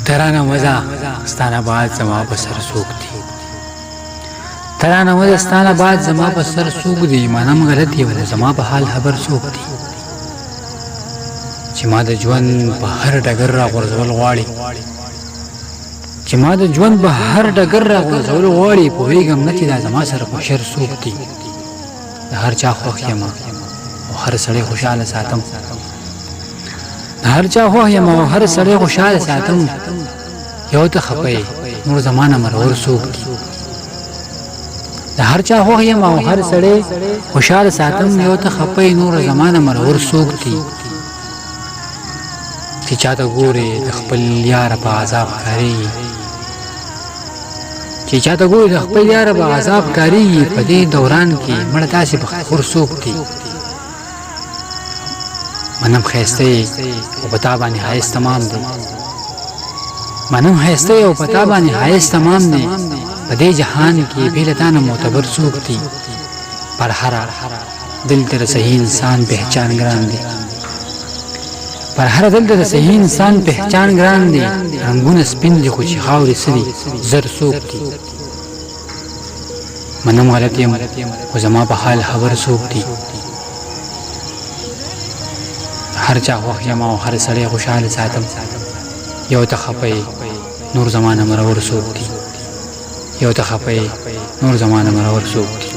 ترانه مزه ستانه بعد زما په سر سوق دی ترانه مزه ستانه بعد زما په سر سوق دی منم غلط یو زما په حال خبر سوق دی چې ما د ژوند په هر ډګر را غورځول غواړي چې ما د ژوند په هر ډګر را غورځول غواړي پوهېږم نه چې دا زما سره په شر سوق دی د هر چا خوښ یم او هر سړی خوشحاله ساتم د هر چا خوښ یم او هر سړی خوشحاله ساتم یو ته خپه نور زمانه مرور سوق دی د هر چا خوښ یم او هر سړی خوشحاله ساتم یو ته خپه نور زمانه مرور سوق دی چې چاته ګوري د خپل یار په عذاب کاری چې چاته ګوري د خپل یار په عذاب کاری په دې دوران کې مړه تاسې په خور سوق دی منم خیسته او پتا باندې حایست تمام دی منم خیسته او پتا باندې حایست تمام دی په دې جهان کې بیلتانه معتبر سوق دی پر هر دل تر صحیح انسان پہچان ګران دی پر هر دل ته صحیح انسان پہچان ګران دی رنگونه سپین دي خو چې خاورې سړي زر سوق دي منم غلط یم خو زما په حال خبر سوق دي هر چا خوښ یم او هر سړی خوشحاله ساتم یو ته خپه نور زمانه مرور سوق دي یو ته خپه نور زمانه مرور سوق دي